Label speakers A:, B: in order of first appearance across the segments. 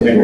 A: We can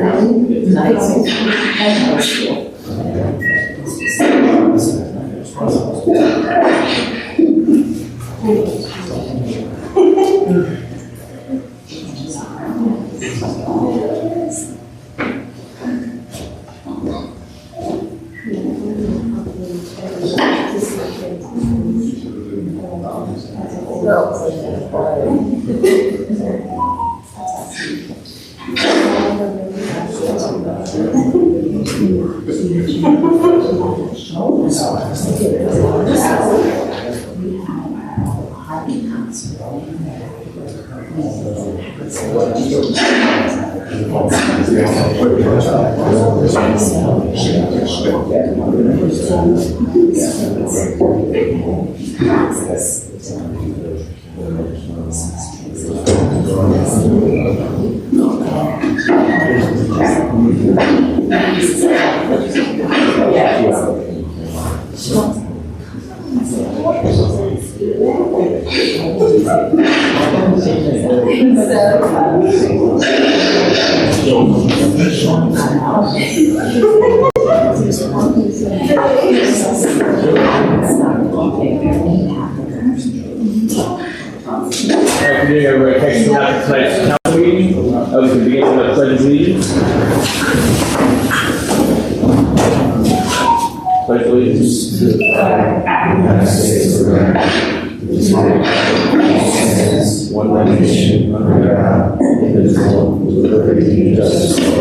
A: begin with the pledge of allegiance. Pledge allegiance to the flag of the United States of America, one nation under God, indivisible, with liberty and justice for all.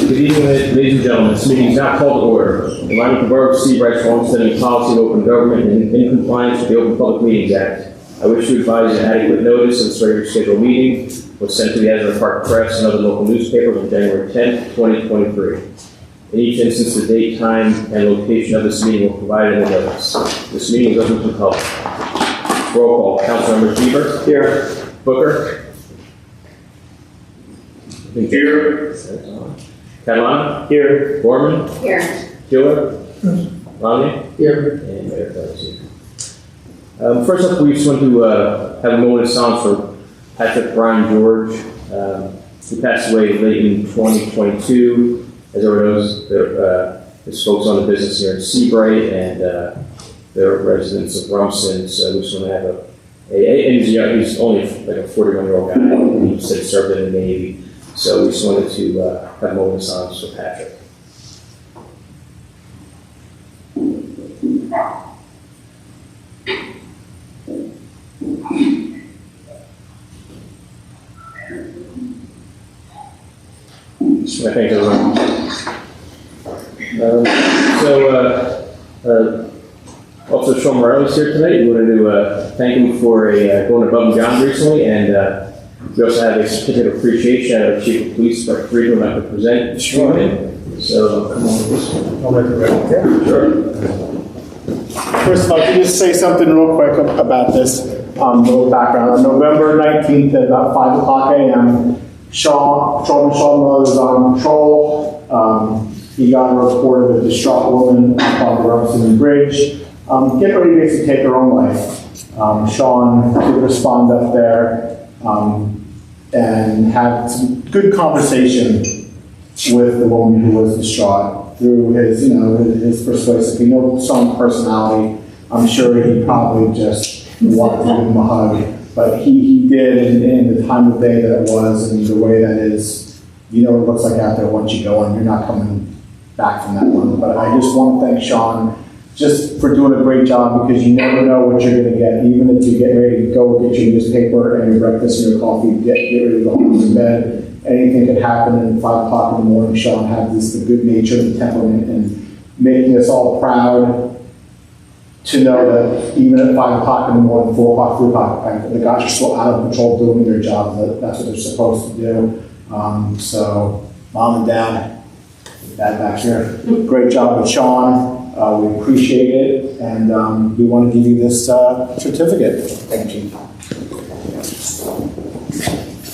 A: Good evening, ladies and gentlemen. This meeting is now called to order. In line with the Borough of Seabright's long-standing policy of open government and in compliance with the Open Public Meetings Act, I wish to advise that adequate notice of this regular scheduled meeting was sent to the Asbury Park Press and other local newspapers on January 10th, 2023. In each instance, the date, time, and location of this meeting will provide in the notice. This meeting is open to the public. Roll call. Councilmember Bieber. Here. Booker. Here. Catalano. Here. Gorman. Here. Hewitt. Romney. Here. And Mayor Phillips here. First up, we just want to have a moment of silence for Patrick Brian George, who passed away late in 2022. As everyone knows, there's folks on the business here in Seabright and they're residents of Rumson, so we just want to have and he's only like a 41-year-old guy, and he said he served in the Navy, so we just wanted to have a moment of silence for Patrick. I thank everyone. Also, Sean Morello is here tonight. We wanted to thank him for going above and beyond recently, and we also have a certificate of appreciation out of the Chief of Police, Dr. Friedman, I'd like to present. Sure. So, come on with this one.
B: I'll make it right there.
A: Sure.
B: First of all, can you just say something real quick about this little background? On November 19th at about 5 o'clock a.m., Sean Morello was on patrol. He got a report of a distraught woman on the Rumson Bridge, getting ready to basically take her own life. Sean did respond up there and had some good conversation with the woman who was distraught through his, his persuasive, strong personality. I'm sure he probably just wanted to give him a hug. But he did in the time of day that it was, and the way that is, what it looks like out there once you go, and you're not coming back from that one. But I just want to thank Sean just for doing a great job, because you never know what you're going to get. Even if you get ready to go get your newspaper and your breakfast and your coffee, get ready to go home to bed, anything could happen. And 5 o'clock in the morning, Sean had the good nature, the temperament, and making us all proud to know that even at 5 o'clock in the morning, 4 o'clock, 3 o'clock, the guys are still out of patrol doing their job. That's what they're supposed to do. So, Mom and Dad back here, great job with Sean. We appreciate it, and we want to give you this certificate. Thank you.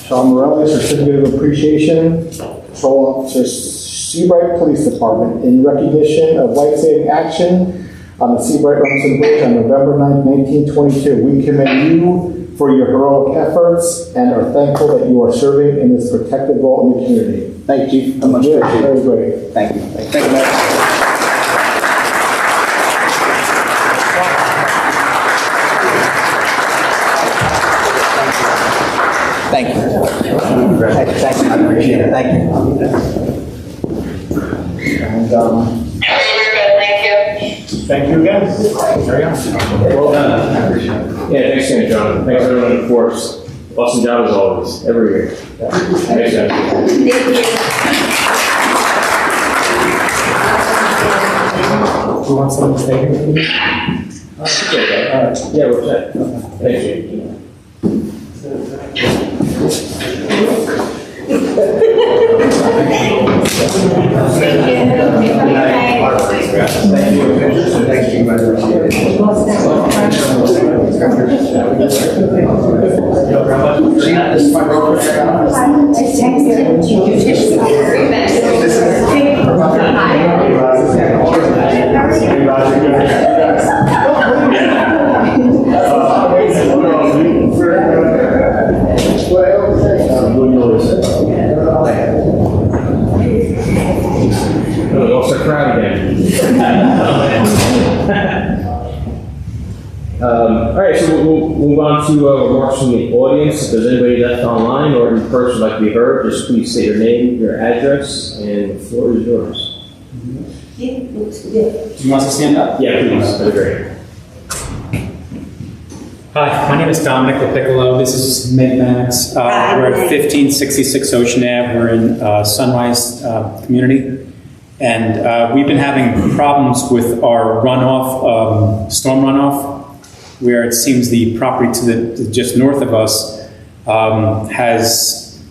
B: Sean Morello, Certificate of Appreciation, Patrol Officer, Seabright Police Department, in recognition of life-saving action on the Seabright Rumson Bridge on November 9, 1922. We commend you for your heroic efforts and are thankful that you are serving in this protective role in the community.
C: Thank you, Chief. I'm much appreciated.
B: Very great.
C: Thank you. Thank you, Mayor. Thank you. Thank you. I appreciate it. Thank you.
B: And,
D: Thank you.
B: thank you again. Carry on.
A: Well done. Yeah, thanks again, John. Thanks everyone in force. Awesome job as always, every year. Thanks, guys.
B: Do you want someone to stay here?
A: Okay. Yeah, we're set. Thank you. It's a crowd again. All right, so we'll move on to remarks from the audience. If there's anybody left online or in person like to be heard, just please state your name, your address, and the floor is yours.
E: Do you want us to stand up?
A: Yeah, please. That'd be great.
E: Hi, my name is Dominic LaPiccolo. This is Mid-Max. We're at 1566 Ocean Ave. We're in Sunrise community. And we've been having problems with our runoff, storm runoff, where it seems the property to the just north of us has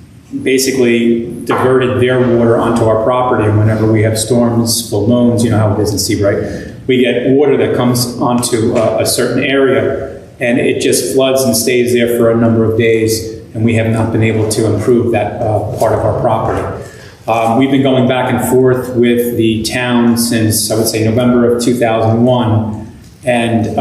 E: basically diverted their water onto our property. And whenever we have storms, full moons, you know how it is in Seabright, we get water that comes onto a certain area, and it just floods and stays there for a number of days, and we have not been able to improve that part of our property. We've been going back and forth with the town since, I would say, November of 2001, and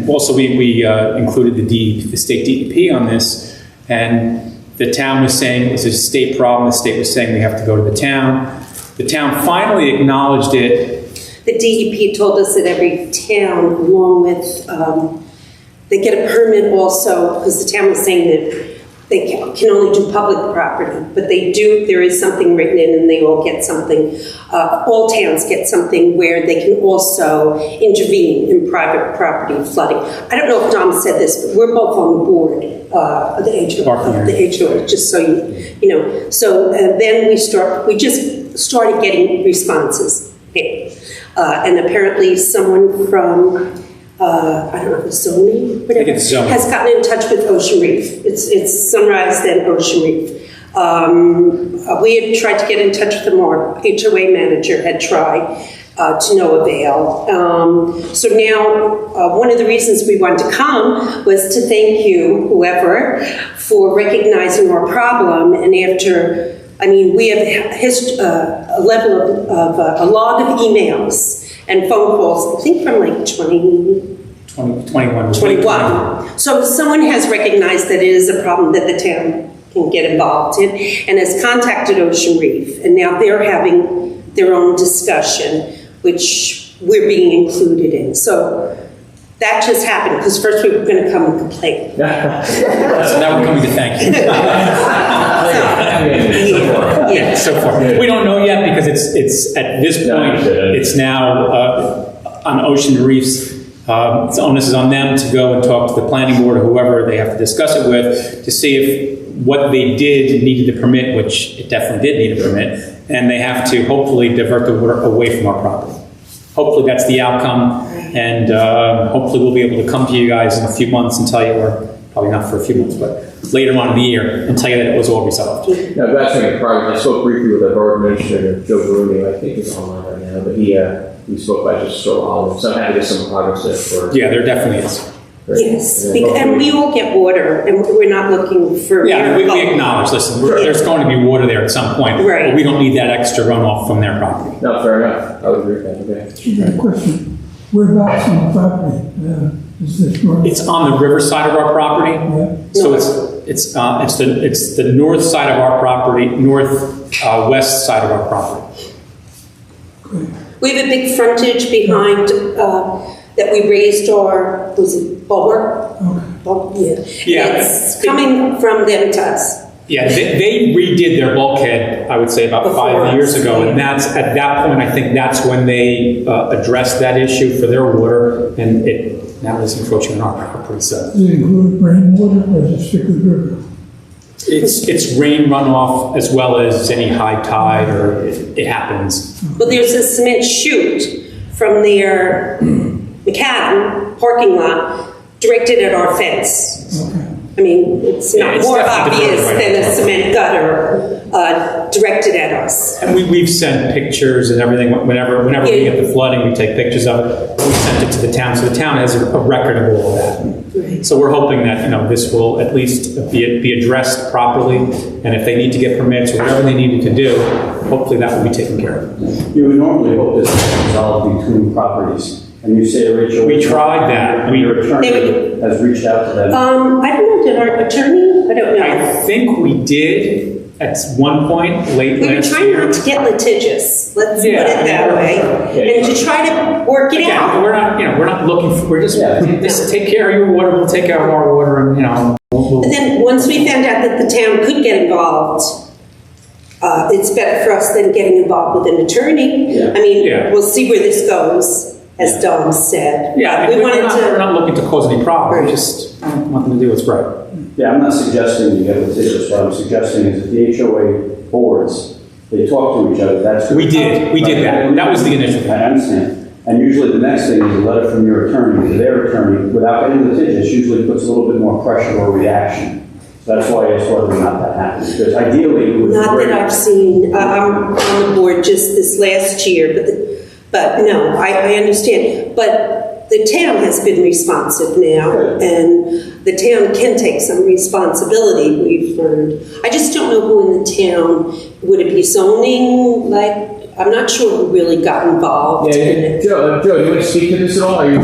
E: also we included the state DEP on this, and the town was saying it was a state problem. The state was saying we have to go to the town. The town finally acknowledged it.
F: The DEP told us that every town, along with, they get a permit also, because the town was saying that they can only do public property, but they do, there is something written in and they all get something, all towns get something where they can also intervene in private property flooding. I don't know if Dom said this, but we're both on the board of the HOA, just so you know. So then we just started getting responses. And apparently someone from, I don't know if it's zoning, whatever, has gotten in touch with Ocean Reef. It's Sunrise, then Ocean Reef. We had tried to get in touch with them, our HOA manager had tried, to no avail. So now, one of the reasons we wanted to come was to thank you, whoever, for recognizing our problem. And after, I mean, we have a level of a log of emails and phone calls, I think from like 21. So someone has recognized that it is a problem that the town can get involved in and has contacted Ocean Reef. And now they're having their own discussion, which we're being included in. So that just happened, because first we were going to come and complain.
E: So now we're coming to thank you.
F: Yeah.
E: So far. We don't know yet, because it's at this point, it's now on Ocean Reef's, the onus is on them to go and talk to the planning board or whoever they have to discuss it with to see if what they did needed a permit, which it definitely did need a permit, and they have to hopefully divert the water away from our property. Hopefully that's the outcome, and hopefully we'll be able to come to you guys in a few months and tell you, or probably not for a few months, but later on in the year, and tell you that it was all resolved.
A: Now, that's making progress. I spoke briefly with the borough administrator, Joe Baruni, I think he's online right now, but we spoke about just so long. So I'm happy to get some progress there for.
E: Yeah, there definitely is.
F: Yes, and we all get water, and we're not looking for.
E: Yeah, we acknowledge, listen, there's going to be water there at some point.
F: Right.
E: But we don't need that extra runoff from their property.
A: No, fair enough. I would agree with that. Okay.
G: Question. Whereabouts on the property? is this one?
E: It's on the river side of our property. So it's the north side of our property, west side of our property.
F: We have a big frontage behind, that we raised our, was it bulwark? Yeah.
E: Yeah.
F: It's coming from them to us.
E: Yeah, they redid their bulkhead, I would say, about
F: Before
E: 5 years
F: us,
E: ago, and
F: yeah.
E: that's, at that point, I think that's when they addressed that issue for their water, and it now is encroaching on our property, so.
G: Does it include rainwater or is it strictly river?
E: It's rain runoff as well as any high tide, or it happens.
F: Well, there's a cement chute from their macadam parking lot directed at our fence.
G: Okay.
F: I mean, it's
E: Yeah,
F: not
E: it's
F: more
E: definitely
F: obvious
E: diverted
F: than
E: right
F: a cement gutter directed at us.
E: And we've sent pictures and everything, whenever we
F: Yeah.
E: get the flooding, we take pictures of it. We sent it to the town, so the town has a record of all of that.
F: Right.
E: So we're hoping that, this will at least be addressed properly, and if they need to get permits or whatever they needed to do, hopefully that will be taken care of.
H: You would normally hope this is resolved between properties, and you say, Rachel.
E: We tried that.
H: Your attorney has reached out to them.
F: I don't know, did our attorney? I don't
E: I
F: know.
E: think we did at one point late
F: We were
E: last
F: trying
E: year.
F: not to get litigious, let's put
E: Yeah.
F: it that way, and to try to work it
E: Again,
F: out.
E: we're not looking for, we're just,
H: Yeah.
E: just take care of your water, we'll take care of our water, and, we'll.
F: And then, once we found out that the town could get involved, it's better for us than getting involved with an attorney.
H: Yeah.
F: I mean,
E: Yeah.
F: we'll see where this goes, as Don said.
E: Yeah,
F: We
E: we're
F: wanted
E: we're not looking to cause any problem, we
F: Right.
E: just want them to do what's right.
H: Yeah, I'm not suggesting you get litigious. What I'm suggesting is that the HOA boards, they talk to each other. That's
E: We did that. That was the initial thing.
H: I understand. And usually the next thing is a letter from your attorney to their attorney, without getting litigious, usually puts a little bit more pressure or reaction. So that's why I asked whether or not that happens. Because ideally, it would be
F: Not
H: great.
F: that I've seen, I'm on the board just this last year, but no, I understand. But the town has been responsive now,
H: Good.
F: and the town can take some responsibility, we've learned. I just don't know who in the town, would it be zoning, I'm not sure who really got involved in
A: Yeah,
F: it.
A: Joe, do you want to speak to this at all? Are you?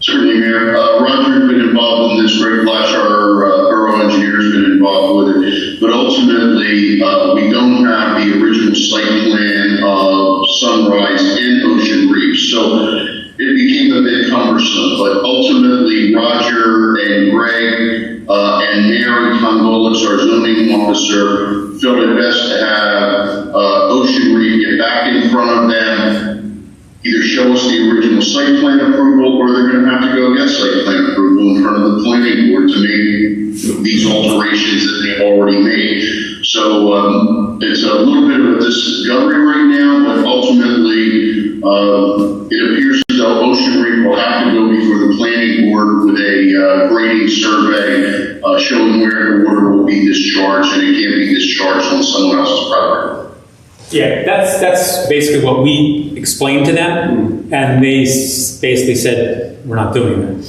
I: Certainly, Mayor. Roger's been involved in this. Greg Flash, our borough engineer's been involved with it. But ultimately, we don't have the original site plan of Sunrise and Ocean Reef. So it became a bit cumbersome. But ultimately, Roger and Greg and Mary Congolis, our zoning officer, felt it best to have Ocean Reef get back in front of them, either show us the original site plan approval, or they're going to have to go get site plan approval in front of the planning board to make these alterations that they've already made. So it's a little bit of a discovery right now, but ultimately it appears as though Ocean Reef will have to go before the planning board with a grading survey showing where the water will be discharged, and it can't be discharged on someone else's property.
E: Yeah, that's basically what we explained to them, and they basically said, we're not doing that.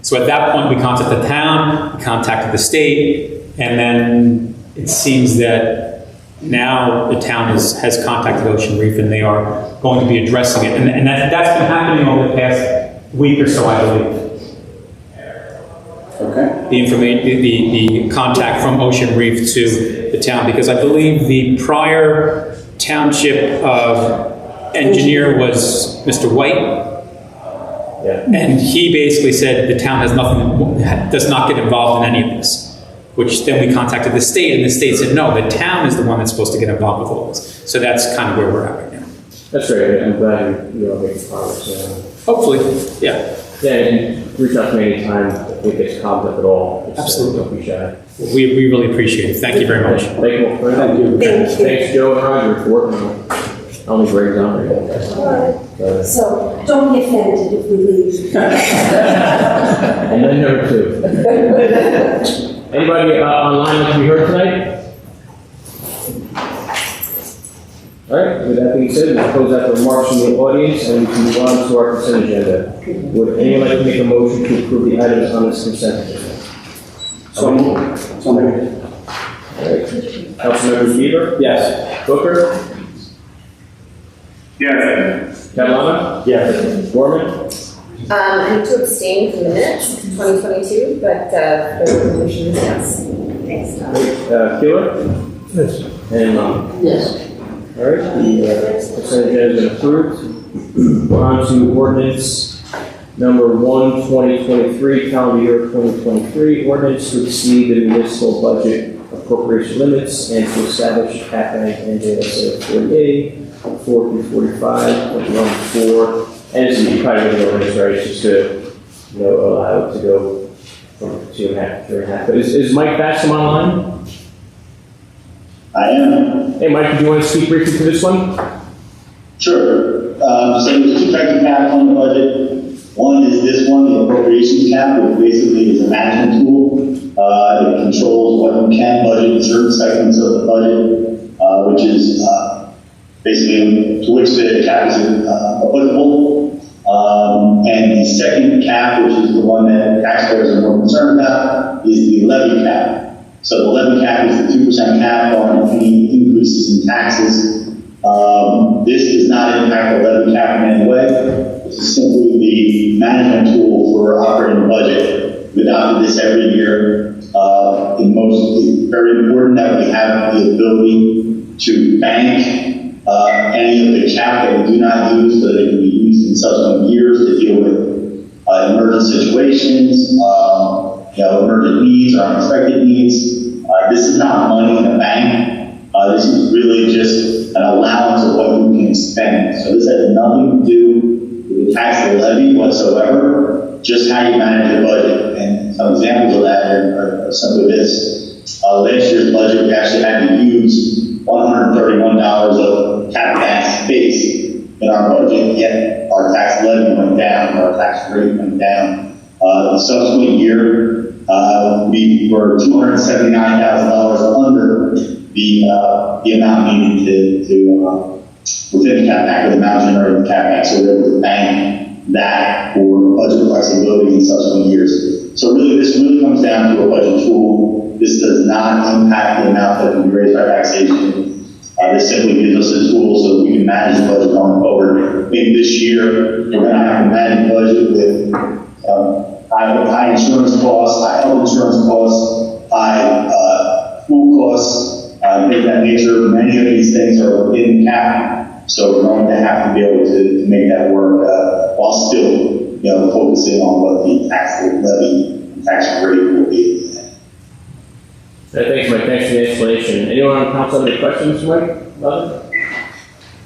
E: So at that point, we contacted the town, we contacted the state, and then it seems that now the town has contacted Ocean Reef, and they are going to be addressing it. And that's been happening over the past week or so, I believe.
H: Okay.
E: The information, the contact from Ocean Reef to the town, because I believe the prior township engineer was Mr. White,
A: Yeah.
E: and he basically said the town does not get involved in any of this, which then we contacted the state, and the state said, no, the town is the one that's supposed to get involved with all this. So that's kind of where we're at right now.
A: That's great. I'm glad you're all making progress.
E: Hopefully, yeah,
A: Yeah, and reach out to me anytime if it gets complex at all. Just,
E: Absolutely.
A: Don't be shy.
E: we really appreciate it. Thank you very much.
A: Thank you.
H: Thank you.
F: Thank you.
A: Thanks, Joe and Roger, for working on it. Only Greg's on there.
F: So don't be offended if we leave.
A: And then number 2. Anybody online that can be heard tonight? All right, with that being said, we'll close out the remarks from the audience and we can move on to our consent agenda. Would anyone like to make a motion to approve the items on this consent agenda?
H: So moved.
A: All right. Councilmembers Bieber?
H: Yes.
A: Booker?
I: Yes.
A: Catalano? Yes. Gorman?
J: I need to abstain from the minutes, 2022, but the resolutions, yes. Thanks.
A: Keeler?
G: Yes.
A: And
J: Yes.
A: all right, the consent agenda has been approved. We're on to ordinance number 1, 2023, calendar year 2023, ordinance to exceed the municipal budget appropriation limits and to establish cap bank NJSA 48, 4 through 45, 1 4. And this is probably going to go ordinance, right? It's just to, allow it to go from 2.5 to 3.5. But is Mike Bascom online?
K: I am.
A: Hey, Mike, do you want to speak briefly to this one?
K: Sure. So there's two types of caps on the budget. One is this one, the appropriations cap, which basically is a management tool. It controls what you can budget in certain segments of the budget, which is basically to which the cap is applicable. And the second cap, which is the one that taxpayers are more concerned about, is the levy cap. So the levy cap is the 2% cap on any increases in taxes. This does not impact the levy cap in any way. This is simply the management tool for operating the budget. We adopted this every year. It's very important that we have the ability to bank any of the cap that we do not use so that it can be used in subsequent years to deal with emergent situations, emergent needs or unexpected needs. This is not money in the bank. This is really just an allowance of what you can spend. So this has nothing to do with the tax or levy whatsoever, just how you manage your budget. And some examples of that are simply this. Last year's budget, we actually had to use $131 of cap tax space in our budget, yet our tax levy went down, our tax rate went down. The subsequent year, we were $279,000 under the amount needed to within the cap back, or the amount generated in the cap back, so we were able to bank that for budget flexibility in subsequent years. So really, this really comes down to a budget tool. This does not impact the amount that can be raised by taxation. This simply gives us a tool so that we can manage the budget going forward. Maybe this year, we're going to have to manage the budget with high insurance costs, high health insurance costs, high food costs, things of that nature. Many of these things are within cap, so we're going to have to be able to make that work while still, focusing on what the tax levy and tax rate will be.
A: Thanks, Mike. Thanks for the explanation. Anyone on council have any questions, Mike? Nothing?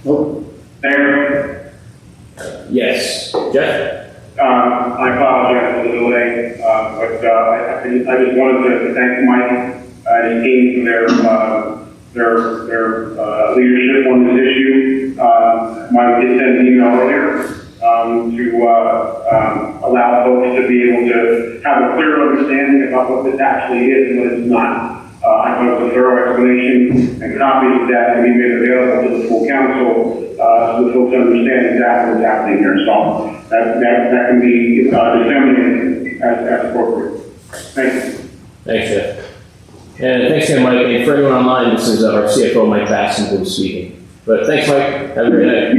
A: Nope.
L: Mayor?
A: Yes. Jeff?
L: I apologize for the delay, but I just wanted to thank Mike and his team for their leadership on this issue. Mike did send an email earlier to allow folks to be able to have a clear understanding about what this actually is and what it's not. I thought it was a thorough explanation, and copies of that can be made available to the full council so the folks understand exactly what's happening here. So that can be disseminated as appropriate. Thank you.
A: Thanks, Jeff. And thanks again, Mike. And for anyone online, this is our CFO, Mike Basson, who is speaking. But thanks, Mike. Have a great night.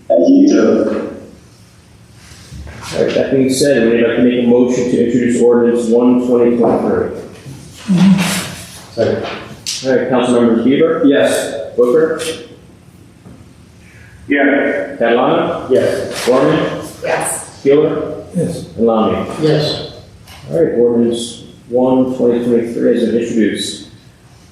K: Thank you, too.
A: All right, that being said, we'd like to make a motion to introduce ordinance 1, 2023.
H: Second.
A: All right, Councilmembers Bieber?
H: Yes.
A: Booker?
L: Yes.
A: Catalano?
H: Yes.
A: Gorman?
J: Yes.
A: Keeler?
G: Yes.
A: And Lamy?
C: Yes.
A: All right, ordinance 1, 2023 has been introduced.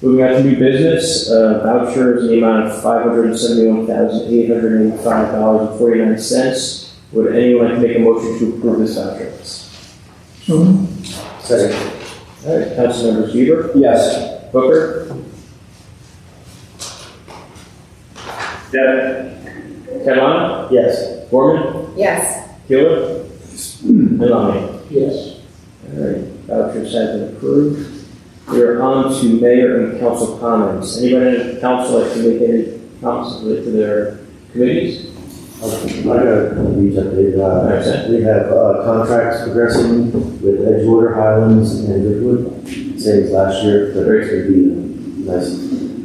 A: Moving on to new business, vouchers in the amount of $571,885.49. Would anyone like to make a motion to approve this voucher list?
G: So,
H: Second.
A: All right, Councilmembers Bieber?
H: Yes.
A: Booker?
L: Yes.
A: Catalano?
H: Yes.
A: Gorman?
J: Yes.
A: Keeler? And Lamy?
C: Yes.
A: All right, vouchers have been approved. We are on to mayor and council comments. Anybody in the council like to make any comments related to their committees?
M: I got a news update. We have contracts progressing with Edgewater, Highlands, and Ridgewood, same as last year, but it's going to be nice.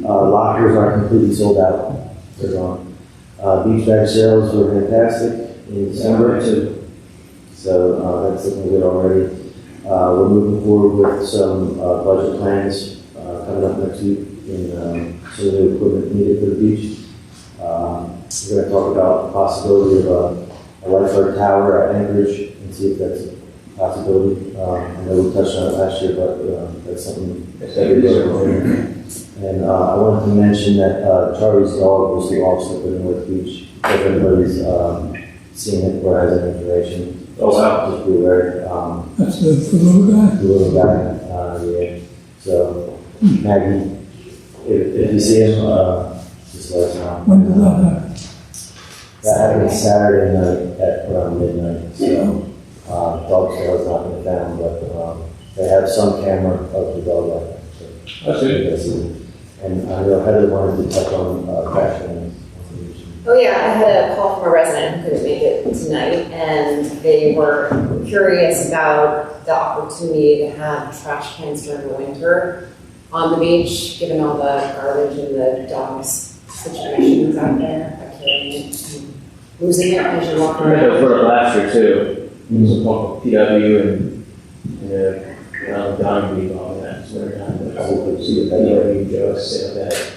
M: Lockers are completely sold out. They're gone. Beach bag sales were fantastic in December too. So that's looking good already. We're moving forward with some budget plans coming up next week in some of the equipment needed for the beach. We're going to talk about the possibility of a lifeguard tower at Anchorage and see if that's a possibility. I know we touched on it last year, but that's something that we're doing. And I wanted to mention that Charlie's dog was the officer for the North Beach. If anybody's seen it or has that information, just be aware.
G: That's the little guy?
M: The little guy, yeah. So, Maggie, if you see him, just let us know.
G: When did that happen?
M: That happened Saturday night at around midnight. So, dog still has not been found, but they have some camera of the dog out there. So,
A: that's good.
M: And I know Heather wanted to touch on crash cams.
J: Oh yeah, I had a call from a resident who couldn't make it tonight, and they were curious about the opportunity to have trash cans during the winter on the beach, given all the garbage and the dogs situations out there. I can't losing it as you walk
A: I remember
J: around.
A: that was last year too. It was a pump of PW and Don Beach, all that. It's winter time. Joe said that.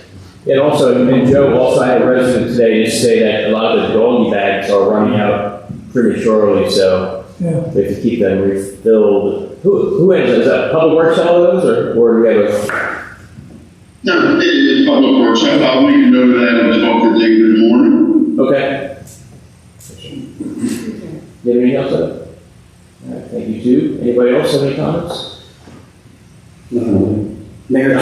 A: And also, and Joe also had a resident today to say that a lot of the doggy bags are running out prematurely, so
G: Yeah.
A: we have to keep them refilled. Who is that? Public Works sell those, or do we have a?
I: No, it's Public Works. I'll make a note of that and talk to David in the morning.
A: Okay. You have anything else? All right, thank you too. Anybody else have any comments?
H: Mayor,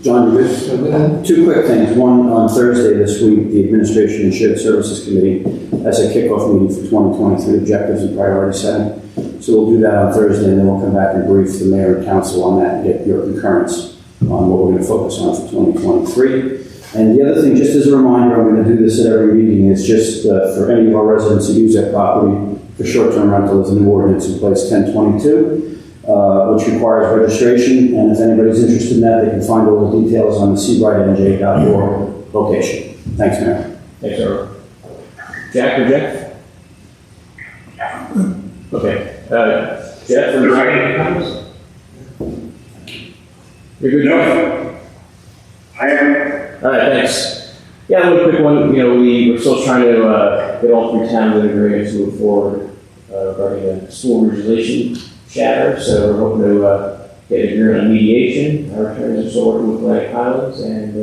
H: John, you good? Two quick things. One, on Thursday this week, the Administration and Shared Services Committee has a kickoff meeting for 2023 objectives and priority setting. So we'll do that on Thursday, and then we'll come back and brief the mayor and council on that and get your concurrence on what we're going to focus on for 2023. And the other thing, just as a reminder, I'm going to do this at every meeting, is just for any of our residents who use that property for short-term rental, is a new ordinance in place, 1022. Which requires registration, and if anybody's interested in that, they can find all the details on the seabrightnj.org location. Thanks, Mayor.
A: Thanks, Earl. Jack or Jeff? Okay. Jeff, are you any comments? You're good?
L: No. I am.
A: All right, thanks. Yeah, one quick one. You know, we're still trying to get all three towns in agreement to move forward regarding the school regulation chatter. So we're hoping to get an agreement on mediation. Our attorneys are still working with Atlantic Highlands, and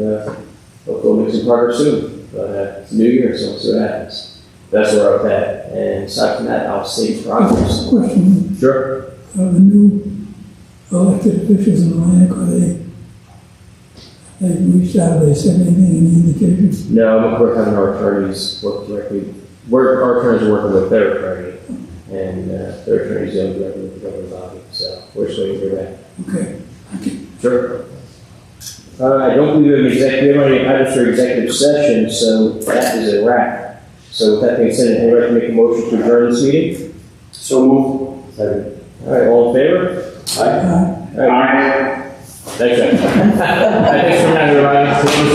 A: hopefully we'll make some progress soon. But it's a new year, so we'll see what happens. That's where we're at. And aside from that, I'll save progress.
G: Question,
A: Sure.
G: the new elected officials in Atlantic, they reached out, they said anything, any indications?
A: No, we're having our attorneys work directly. Our attorneys are working with their attorney, and their attorneys dealing directly with the governing body. So we're just waiting for that.
G: Okay, thank you.
A: Sure. I don't believe we have an executive, any items for executive session, so that is a wrap. So with that being said, anybody can make a motion to adjourn this meeting?
H: So move.
M: Second.
A: All right, all in favor?
H: Aye.
A: All right. Thanks, Jeff. Thanks for having me, everybody.